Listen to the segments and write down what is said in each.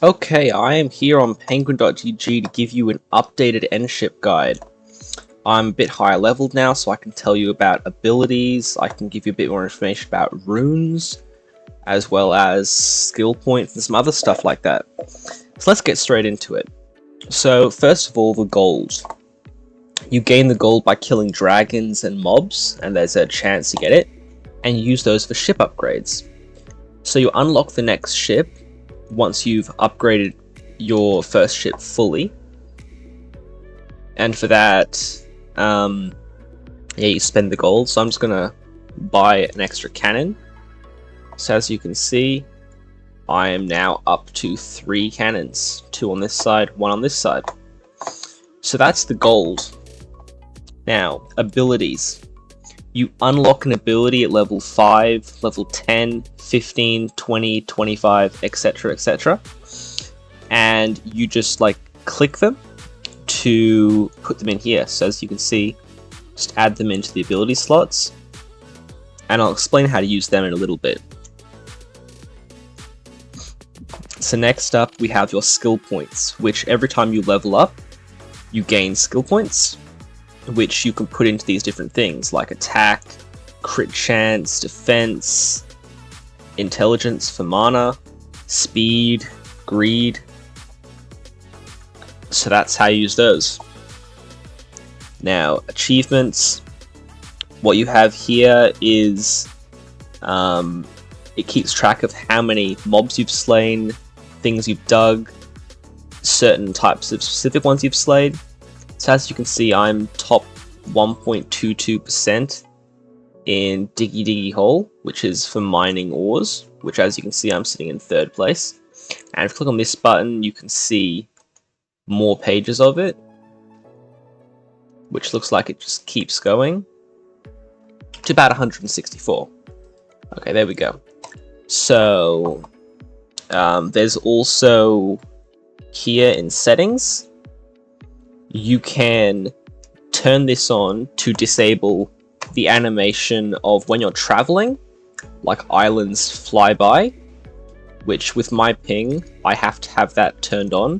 Okay, I am here on penguin.gg to give you an updated Endship guide. I'm a bit higher leveled now, so I can tell you about abilities, I can give you a bit more information about runes, as well as skill points and some other stuff like that. So let's get straight into it. So first of all, the gold. You gain the gold by killing dragons and mobs, and there's a chance to get it, and you use those for ship upgrades. So you unlock the next ship once you've upgraded your first ship fully, and for that, you spend the gold. So I'm just gonna buy an extra cannon. So as you can see, I am now up to 3 cannons, 2 on this side, 1 on this side. So that's the gold. Now, abilities. You unlock an ability at level 5, level 10, 15, 20, 25, etc, etc. And you just click them to put them in here. So as you can see, just add them into the ability slots. And I'll explain how to use them in a little bit. So next up, we have your skill points, which every time you level up, you gain skill points, which you can put into these different things like attack, crit chance, defense, intelligence for mana, speed, greed. So that's how you use those. Now, achievements. What you have here is it keeps track of how many mobs you've slain, things you've dug, certain types of specific ones you've slayed. So as you can see, I'm top 1.22% in Diggy Diggy Hole, which is for mining ores, which as you can see, I'm sitting in 3rd place. And if you click on this button, you can see more pages of it, which looks like it just keeps going to about 164. Okay, there we go. So there's also here in settings, you can turn this on to disable the animation of when you're traveling, like islands fly by, which with my ping, I have to have that turned on,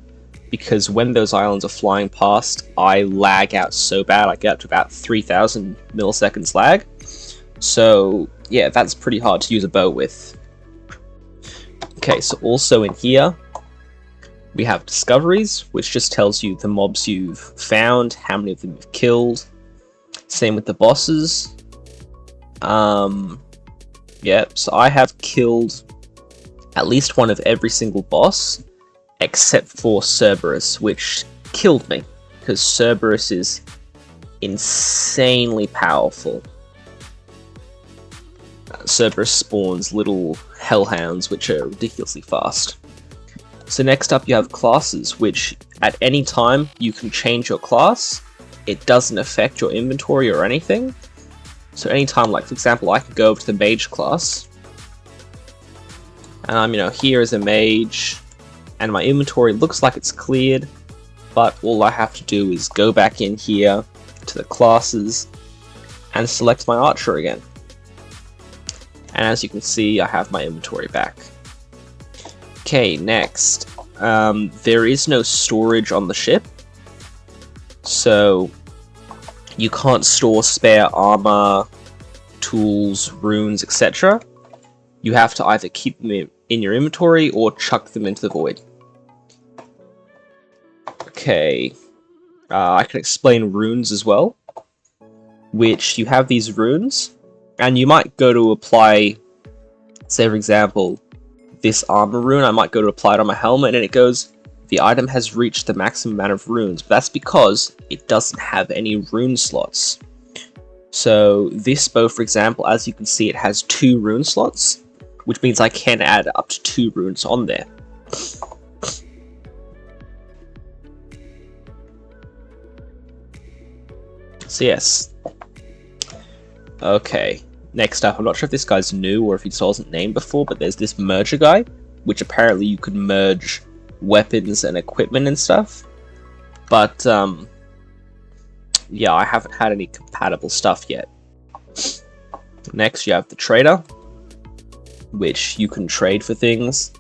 because when those islands are flying past, I lag out so bad, I get up to about 3000 milliseconds lag. So yeah, that's pretty hard to use a bow with. Okay, so also in here, we have discoveries, which just tells you the mobs you've found, how many of them you've killed. Same with the bosses. Yeah, so I have killed at least one of every single boss, except for Cerberus, which killed me, because Cerberus is insanely powerful. Cerberus spawns little hellhounds, which are ridiculously fast. So next up you have classes, which at any time you can change your class. It doesn't affect your inventory or anything. So anytime, like for example, I can go over to the mage class, and I'm here as a mage, and my inventory looks like it's cleared, but all I have to do is go back in here to the classes and select my archer again. And as you can see, I have my inventory back. Okay, next. There is no storage on the ship, so you can't store spare armor, tools, runes, etc. You have to either keep them in your inventory or chuck them into the void. Okay, I can explain runes as well, which you have these runes, and you might go to apply, say for example, this armor rune, I might go to apply it on my helmet, and it goes, the item has reached the maximum amount of runes, but that's because it doesn't have any rune slots. So this bow, for example, as you can see, it has 2 rune slots, which means I can add up to 2 runes on there. So yes. Okay. Next up, I'm not sure if this guy's new or if he wasn't named before, but there's this merger guy, which apparently you could merge weapons and equipment and stuff. But, yeah, I haven't had any compatible stuff yet. Next, you have the trader, which you can trade for things.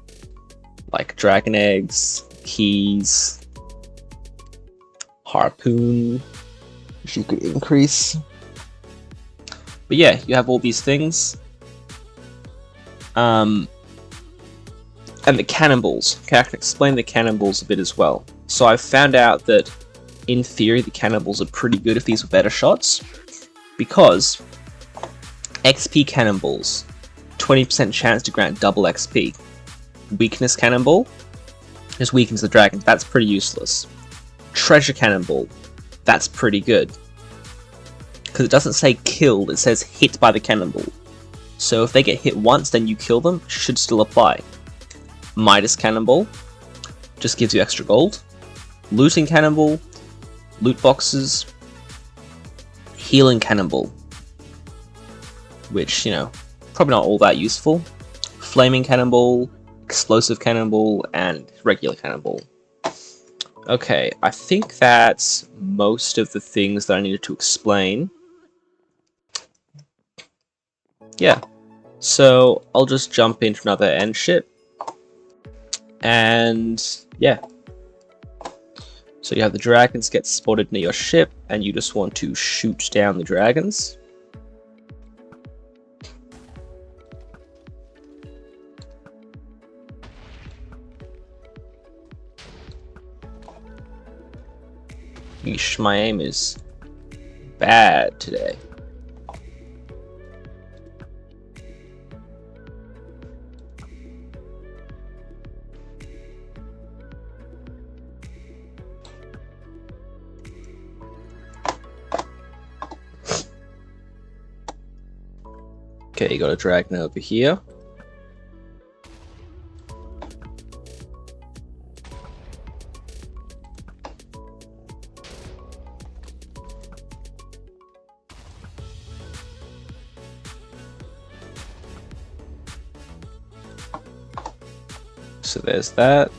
like dragon eggs, keys, harpoon, which you could increase. But yeah, you have all these things. And the cannonballs. Okay, I can explain the cannonballs a bit as well. So I've found out that, in theory, the cannonballs are pretty good if these were better shots, because XP cannonballs, 20% chance to grant double XP. Weakness cannonball just weakens the dragon. That's pretty useless. Treasure cannonball, that's pretty good, because it doesn't say killed, it says hit by the cannonball. So if they get hit once, then you kill them, should still apply. Midas cannonball just gives you extra gold. Looting cannonball, loot boxes. Healing cannonball, which, you know, probably not all that useful. Flaming cannonball, explosive cannonball, and regular cannonball. Okay, I think that's most of the things that I needed to explain. Yeah, so I'll just jump into another Endship. And yeah. So you have the dragons get spotted near your ship, and you just want to shoot down the dragons. Yeesh, my aim is bad today. Okay, you got a dragon over here. So there's that.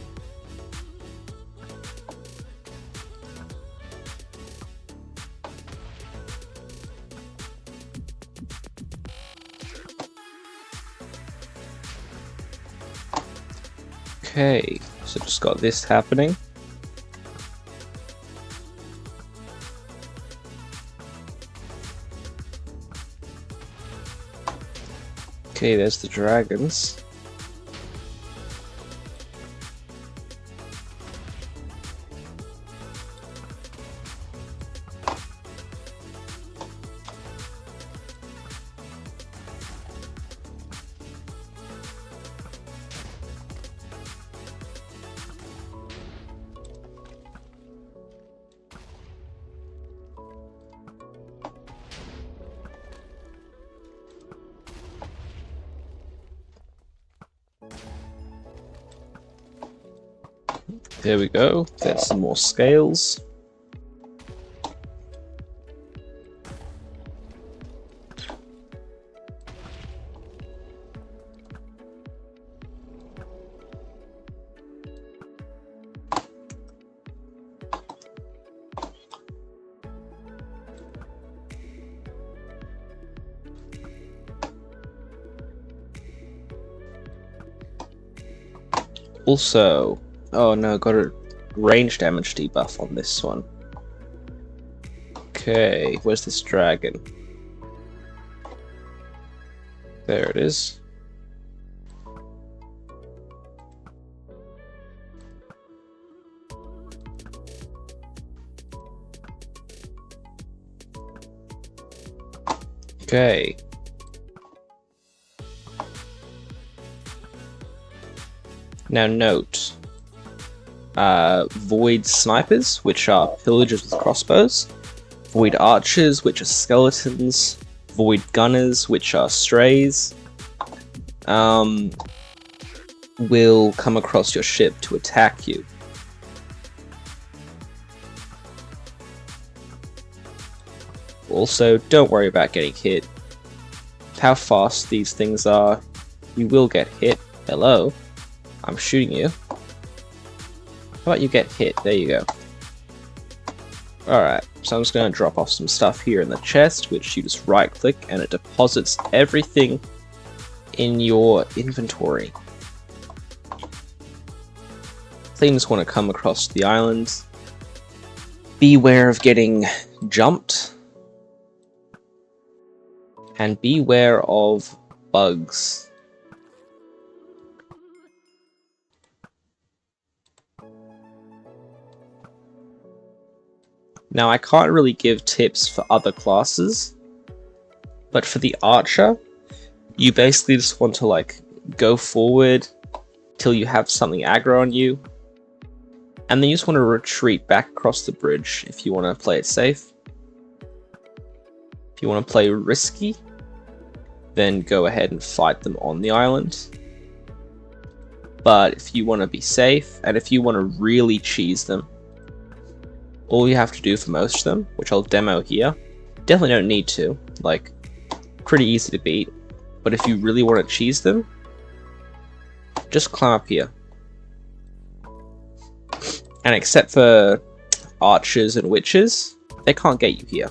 Okay, so just got this happening. Okay, there's the dragons. There we go, there's some more scales. Also, oh no, got a range damage debuff on this one. Okay, where's this dragon? There it is. Okay. Now note, void snipers, which are pillagers with crossbows, void archers, which are skeletons, void gunners, which are strays, will come across your ship to attack you. Also, don't worry about getting hit. How fast these things are, you will get hit. Hello? I'm shooting you. How about you get hit? There you go. Alright, so I'm just going to drop off some stuff here in the chest, which you just right click and it deposits everything in your inventory. things want to come across the island. Beware of getting jumped. And beware of bugs. Now, I can't really give tips for other classes, but for the archer, you basically just want to like go forward till you have something aggro on you, and then you just want to retreat back across the bridge if you want to play it safe. If you want to play risky, then go ahead and fight them on the island. But if you want to be safe, and if you want to really cheese them, all you have to do for most of them, which I'll demo here, definitely don't need to, like, pretty easy to beat, but if you really want to cheese them, just climb up here. And except for archers and witches, they can't get you here.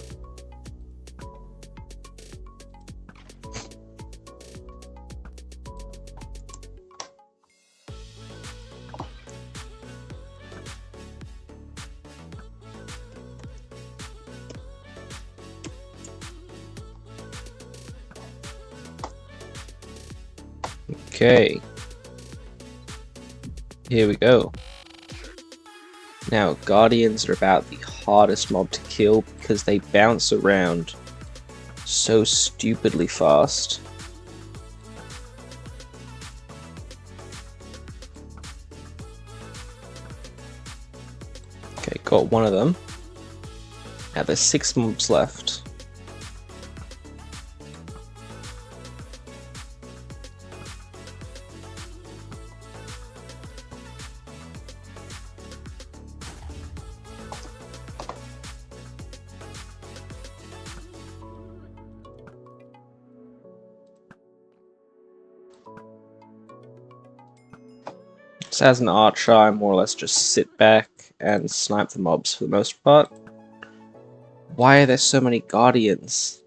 Okay, here we go. Now, Guardians are about the hardest mob to kill because they bounce around so stupidly fast. Okay, got one of them. Now there's 6 mobs left. So as an archer, I more or less just sit back and snipe the mobs for the most part. Why are there so many guardians?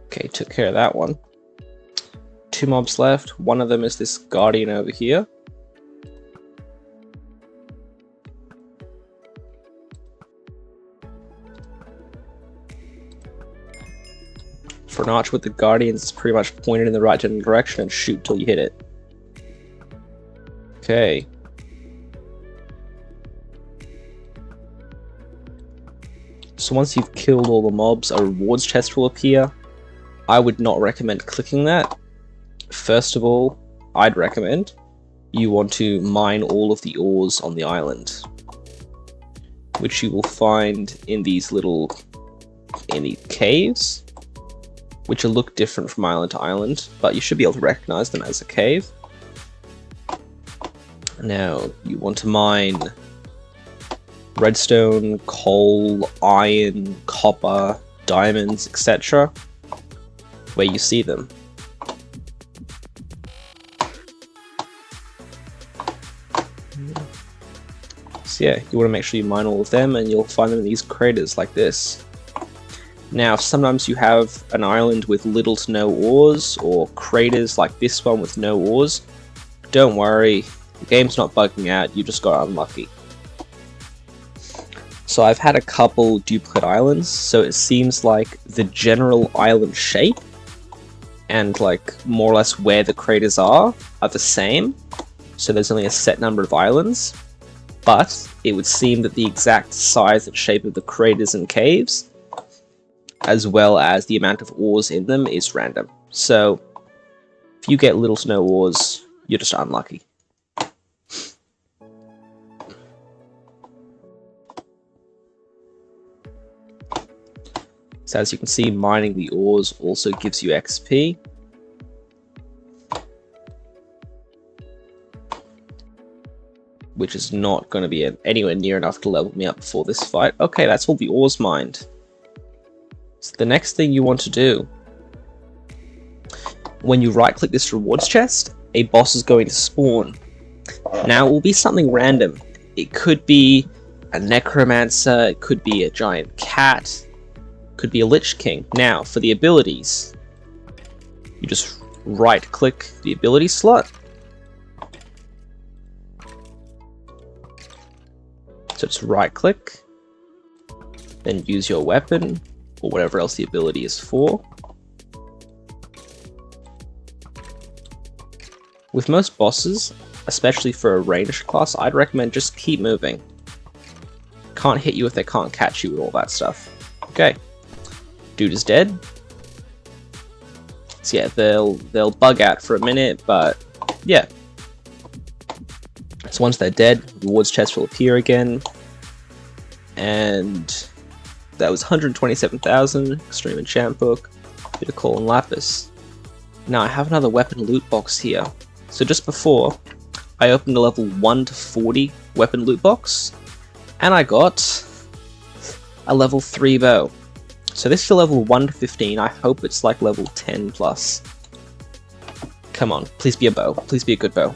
Okay, took care of that one. 2 mobs left. One of them is this guardian over here. For an archer with the guardians, it's pretty much pointed in the right general direction and shoot till you hit it. Okay. So once you've killed all the mobs, a rewards chest will appear. I would not recommend clicking that. First of all, I'd recommend you want to mine all of the ores on the island, which you will find in these caves, which will look different from island to island, but you should be able to recognize them as a cave. Now, you want to mine redstone, coal, iron, copper, diamonds, etc. where you see them. So yeah, you want to make sure you mine all of them, and you'll find them in these craters like this. Now, sometimes you have an island with little to no ores, or craters like this one with no ores. Don't worry, the game's not bugging out, you just got unlucky. So I've had a couple duplicate islands, so it seems like the general island shape and like more or less where the craters are the same. So there's only a set number of islands, but it would seem that the exact size and shape of the craters and caves, as well as the amount of ores in them, is random. So if you get little to no ores, you're just unlucky. So as you can see, mining the ores also gives you XP. Which is not going to be anywhere near enough to level me up before this fight. Okay, that's all the ores mined. So the next thing you want to do, when you right click this rewards chest, a boss is going to spawn. Now it will be something random. It could be a necromancer, it could be a giant cat, could be a lich king. Now for the abilities, You just right-click the ability slot. So just right-click, then use your weapon, or whatever else the ability is for. With most bosses, especially for a ranged class, I'd recommend just keep moving. Can't hit you if they can't catch you and all that stuff. Okay. Dude is dead. So yeah, they'll bug out for a minute, but yeah. So once they're dead, rewards chest will appear again. And that was 127,000, Extreme Enchant Book, bit of Coal and Lapis. Now I have another weapon loot box here. So just before, I opened a level 1 to 40 weapon loot box, and I got a level 3 bow. So this is a level 1 to 15, I hope it's like level 10 plus. Come on, please be a bow, please be a good bow.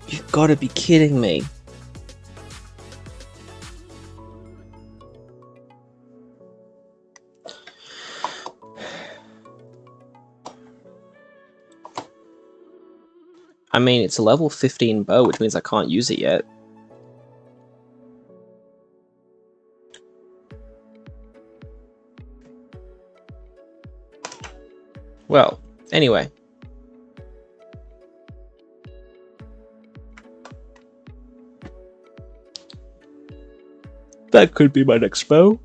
You've got to be kidding me. I mean, it's a level 15 bow, which means I can't use it yet. Well, anyway. That could be my next bow.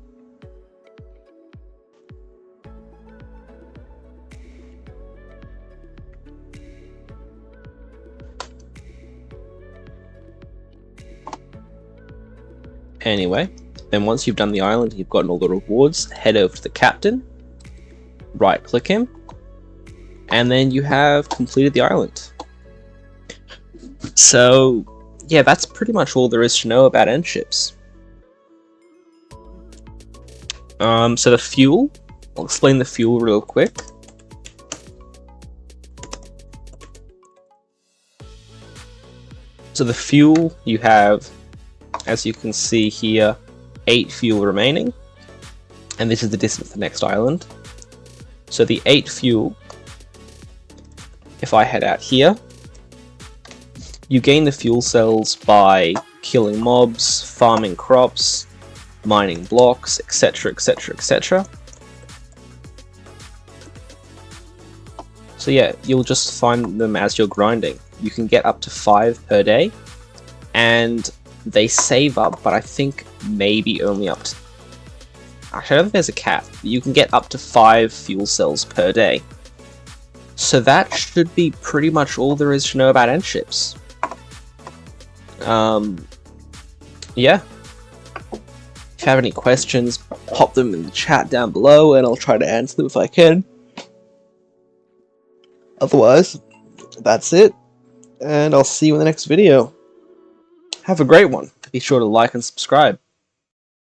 Anyway, then once you've done the island and you've gotten all the rewards, head over to the captain, right click him, and then you have completed the island. So yeah, that's pretty much all there is to know about Endships. So the fuel, I'll explain the fuel real quick. So the fuel, you have, as you can see here, 8 fuel remaining, and this is the distance to the next island. So the 8 fuel, if I head out here, you gain the fuel cells by killing mobs, farming crops, mining blocks, etc, etc, etc. So yeah, you'll just find them as you're grinding. You can get up to 5 per day, and they save up, but I think maybe only up to... Actually, I don't think there's a cap. You can get up to 5 fuel cells per day. So that should be pretty much all there is to know about Endships. Yeah. If you have any questions, pop them in the chat down below and I'll try to answer them if I can. Otherwise, that's it. And I'll see you in the next video. Have a great one. Be sure to like and subscribe.